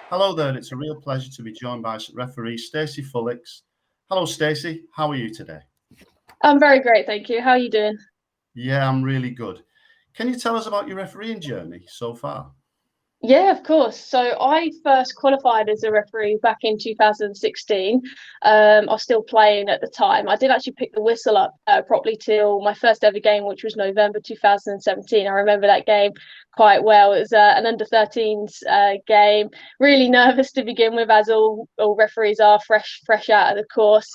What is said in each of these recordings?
Hello there, it's a real pleasure to be joined by referee Stacey Fullicks. Hello Stacey, how are you today? I'm very great, thank you. How are you doing? Yeah, I'm really good. Can you tell us about your refereeing journey so far? Yeah, of course. So I first qualified as a referee back in 2016. I was still playing at the time. I didn't actually pick the whistle up properly till my first ever game, which was November 2017. I remember that game quite well. It was an under-13s game. Really nervous to begin with, as all referees are, fresh out of the course.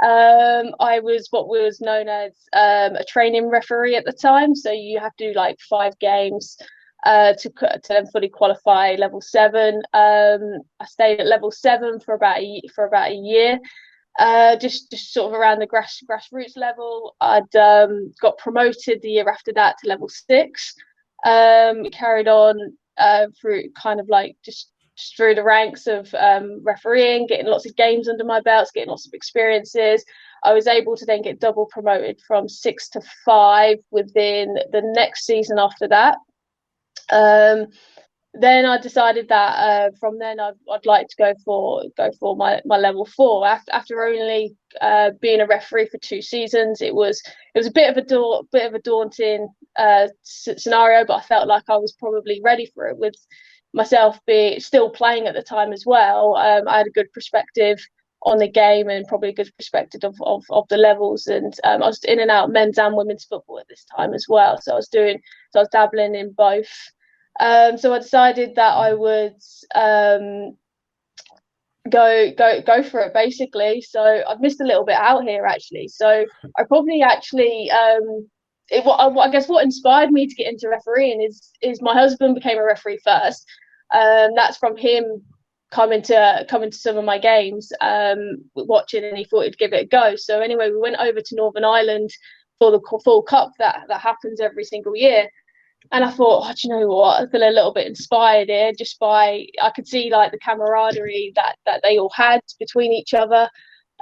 I was what was known as a training referee at the time. So you have to do like 5 games to then fully qualify level 7. I stayed at level 7 for about a year. Just sort of around the grassroots level. I'd got promoted the year after that to level 6. Carried on through kind of like just through the ranks of refereeing, getting lots of games under my belts, getting lots of experiences. I was able to then get double promoted from 6 to 5 within the next season after that. Then I decided that from then I'd like to go for my level 4. After only being a referee for 2 seasons, it was a bit of a daunting scenario, but I felt like I was probably ready for it with myself still playing at the time as well. I had a good perspective on the game and probably a good perspective of the levels, and I was in and out men's and women's football at this time as well. So I was dabbling in both. So I decided that I would go for it basically. So I've missed a little bit out here actually. So I probably actually I guess what inspired me to get into refereeing is my husband became a referee first. That's from him coming to some of my games, watching, and he thought he'd give it a go. So anyway, we went over to Northern Ireland for the full cup that happens every single year. And I thought, do you know what? I feel a little bit inspired here just by I could see like the camaraderie that they all had between each other.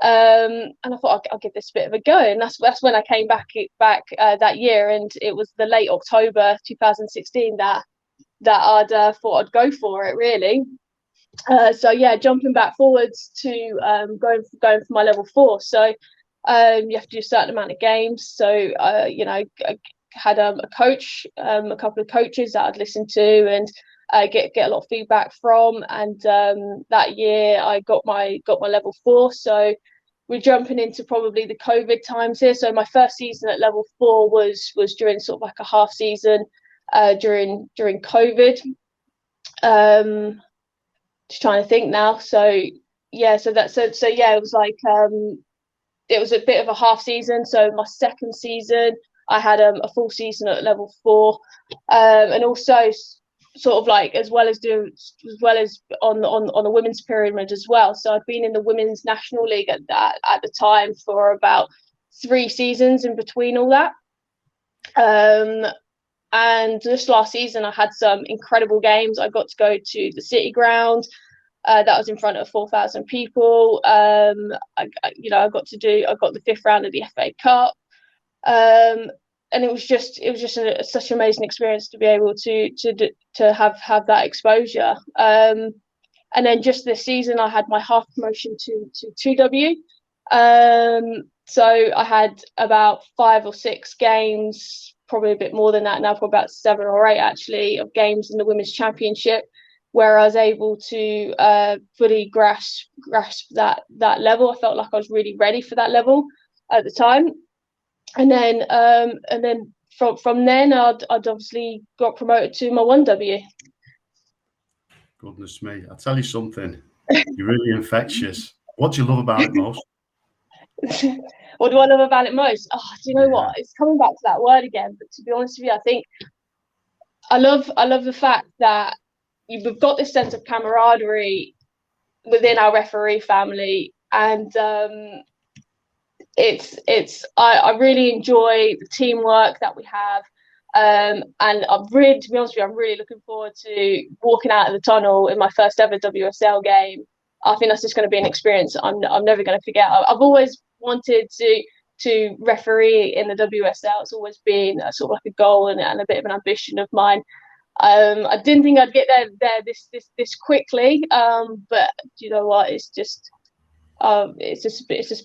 And I thought I'll give this a bit of a go, and that's when I came back that year, and it was the late October 2016 that I'd thought I'd go for it really. So yeah, jumping back forwards to going for my level 4. So you have to do a certain amount of games. So I had a coach, a couple of coaches that I'd listen to and get a lot of feedback from. And that year I got my level 4. So we're jumping into probably the COVID times here. So my first season at level 4 was during sort of like a half season during COVID. Just trying to think now. So yeah, so yeah, it was like it was a bit of a half season. So my second season, I had a full season at level 4, and also sort of like as well as on the women's pyramid as well. So I'd been in the women's national league at the time for about 3 seasons in between all that. And this last season, I had some incredible games. I got to go to the City Ground. That was in front of 4,000 people. I got the 5th round of the FA Cup. And it was just such an amazing experience to be able to have that exposure. And then just this season, I had my half promotion to 2W. So I had about 5 or 6 games, probably a bit more than that now, probably about 7 or 8 actually, of games in the Women's Championship, where I was able to fully grasp that level. I felt like I was really ready for that level at the time. And then from then I'd obviously got promoted to my 1W. Goodness me, I'll tell you something. You're really infectious. What do you love about it most? What do I love about it most? Oh, do you know what? It's coming back to that word again. But to be honest with you, I think I love the fact that we've got this sense of camaraderie within our referee family, and I really enjoy the teamwork that we have. And to be honest with you, I'm really looking forward to walking out of the tunnel in my first ever WSL game. I think that's just going to be an experience I'm never going to forget. I've always wanted to referee in the WSL. It's always been a sort of like a goal and a bit of an ambition of mine. I didn't think I'd get there this quickly, but you know what? It's just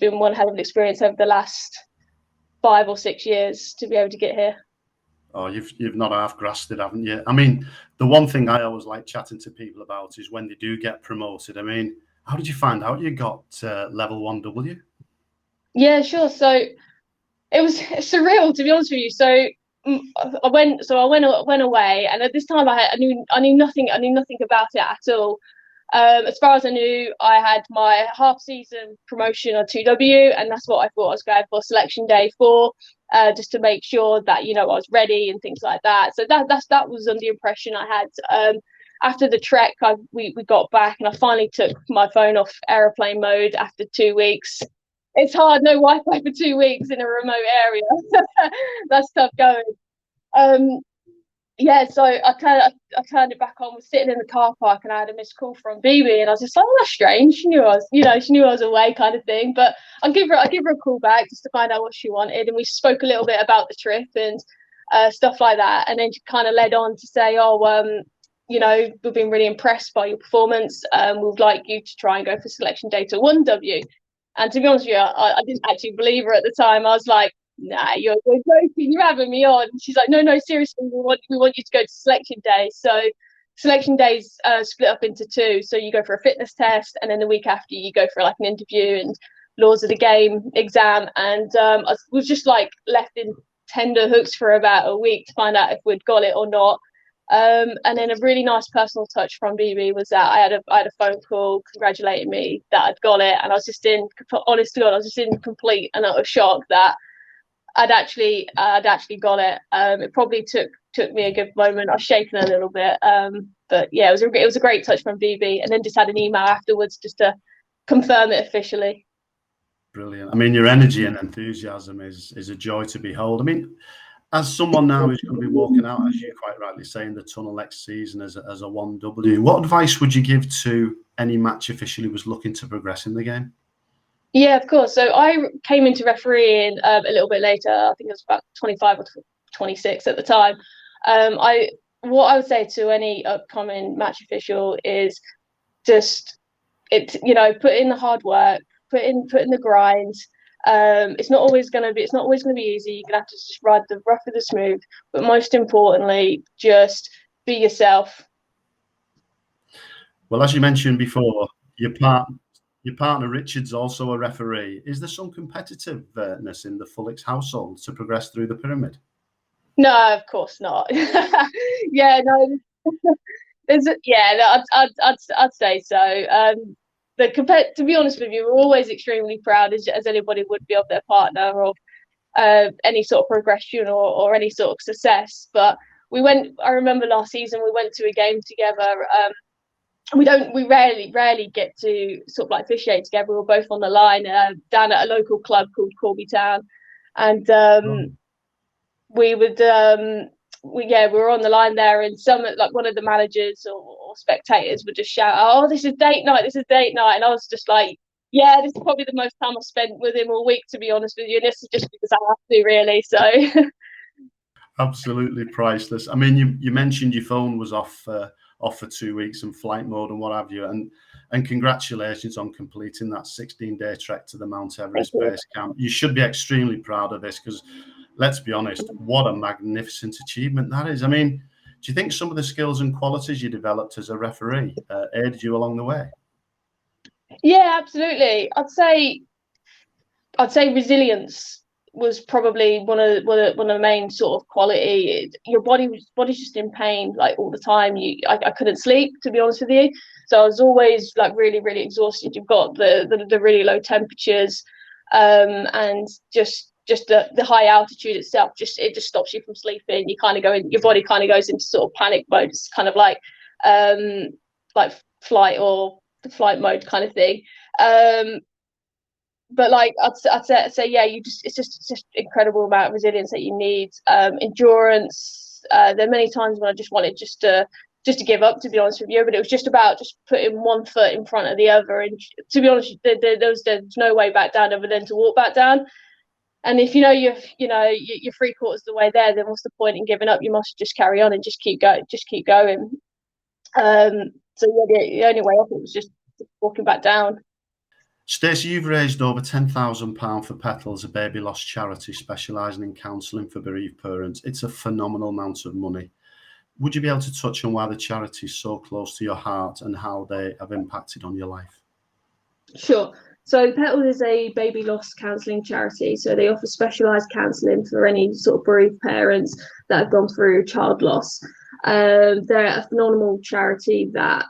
been one hell of an experience over the last 5 or 6 years to be able to get here. Oh, you've not half grasped it, haven't you? I mean, the one thing I always like chatting to people about is when they do get promoted. I mean, how did you find out you got level 1W? Yeah, sure. So it was surreal, to be honest with you. So I went away, and at this time I knew nothing about it at all. As far as I knew, I had my half season promotion on 2W, and that's what I thought I was going for selection day for, just to make sure that I was ready and things like that. So that was the impression I had. After the trek, we got back, and I finally took my phone off airplane mode after 2 weeks. It's hard, no Wi-Fi for 2 weeks in a remote area. That's tough going. Yeah, so I turned it back on. Was sitting in the car park, and I had a missed call from BB, and I was just like, "Oh, that's strange." She knew I was, she knew I was away, kind of thing. But I'll give her a call back just to find out what she wanted, and we spoke a little bit about the trip and stuff like that. And then she kind of led on to say, "Oh, we've been really impressed by your performance. We'd like you to try and go for selection day to 1W." And to be honest with you, I didn't actually believe her at the time. I was like, "Nah, you're joking. You're having me on." And she's like, "No, seriously, we want you to go to selection day." So selection days split up into two. So you go for a fitness test, and then the week after you go for like an interview and laws of the game exam. And I was just like left in tender hooks for about a week to find out if we'd got it or not. And then a really nice personal touch from BB was that I had a phone call congratulating me that I'd got it, and I was just honest to God, I was just in complete and utter shock that I'd actually got it. It probably took me a good moment. I was shaking a little bit, but yeah, it was a great touch from BB, and then just had an email afterwards just to confirm it officially. Brilliant. I mean, your energy and enthusiasm is a joy to behold. I mean, as someone now who's going to be walking out, as you quite rightly say, in the tunnel next season as a 1W, what advice would you give to any match official who was looking to progress in the game? Yeah, of course. So I came into refereeing a little bit later. I think it was about 25 or 26 at the time. What I would say to any upcoming match official is just put in the hard work, put in the grind. It's not always going to be easy. You're gonna have to just ride the rough with the smooth, but most importantly, just be yourself. Well, as you mentioned before, your partner Richard's also a referee. Is there some competitiveness in the Fullicks household to progress through the pyramid? No, of course not. Yeah, no. I'd say so. To be honest with you, we're always extremely proud, as anybody would be, of their partner or any sort of progression or any sort of success. But I remember last season we went to a game together. We rarely get to sort of like officiate together. We were both on the line down at a local club called Corby Town, and we were on the line there, and one of the managers or spectators would just shout, "Oh, this is date night! This is date night!" And I was just like, "Yeah, this is probably the most time I've spent with him all week, to be honest with you. And this is just because I have to, really." So, absolutely priceless. I mean, you mentioned your phone was off for 2 weeks and flight mode and what have you, and congratulations on completing that 16-day trek to the Mount Everest base camp. You should be extremely proud of this because, let's be honest, what a magnificent achievement that is. I mean, do you think some of the skills and qualities you developed as a referee aided you along the way? yeah, absolutely. I'd say resilience was probably one of the main sort of quality. Your body's just in pain like all the time. I couldn't sleep, to be honest with you. So I was always like really, really exhausted. You've got the really low temperatures, and just the high altitude itself. It just stops you from sleeping. Your body kind of goes into sort of panic mode. It's kind of like flight or the flight mode kind of thing. But like I'd say yeah, it's just incredible amount of resilience that you need, endurance. There are many times when I just wanted just to give up, to be honest with you, but it was just about just putting one foot in front of the other, and to be honest, there's no way back down other than to walk back down. And if you're 3/4 of the way there, then what's the point in giving up? You must just carry on and just keep going. So yeah, the only way up it was just walking back down. Stacey, you've raised over £10,000 for Petals, a baby loss charity specialising in counselling for bereaved parents. It's a phenomenal amount of money. Would you be able to touch on why the charity is so close to your heart and how they have impacted on your life? Sure. So Petals is a baby loss counselling charity. So they offer specialised counselling for any sort of bereaved parents that have gone through child loss. They're a phenomenal charity that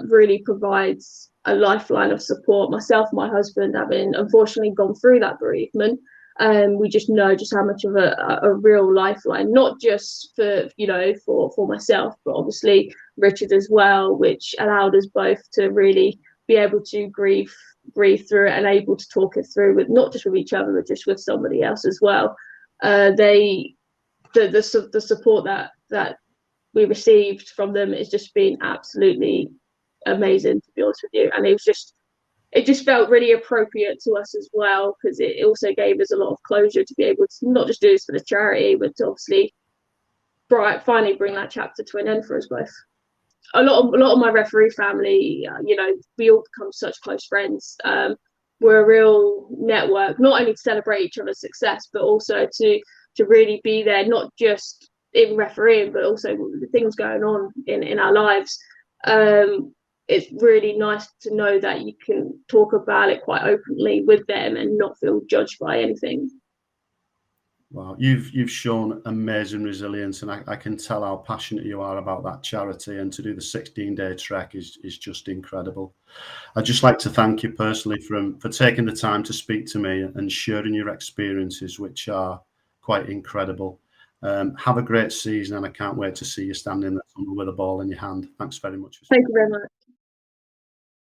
really provides a lifeline of support. Myself and my husband having unfortunately gone through that bereavement, we just know just how much of a real lifeline, not just for myself, but obviously Richard as well, which allowed us both to really be able to grieve through it and able to talk it through with not just with each other, but just with somebody else as well. The support that we received from them has just been absolutely amazing, to be honest with you. And it just felt really appropriate to us as well, because it also gave us a lot of closure to be able to not just do this for the charity, but to obviously finally bring that chapter to an end for us both. A lot of my referee family, we all become such close friends. We're a real network, not only to celebrate each other's success, but also to really be there, not just in refereeing, but also the things going on in our lives. It's really nice to know that you can talk about it quite openly with them and not feel judged by anything. Wow, you've shown amazing resilience, and I can tell how passionate you are about that charity. And to do the 16-day trek is just incredible. I'd just like to thank you personally for taking the time to speak to me and sharing your experiences, which are quite incredible. Have a great season, and I can't wait to see you standing there with a ball in your hand. Thanks very much. Thank you very much.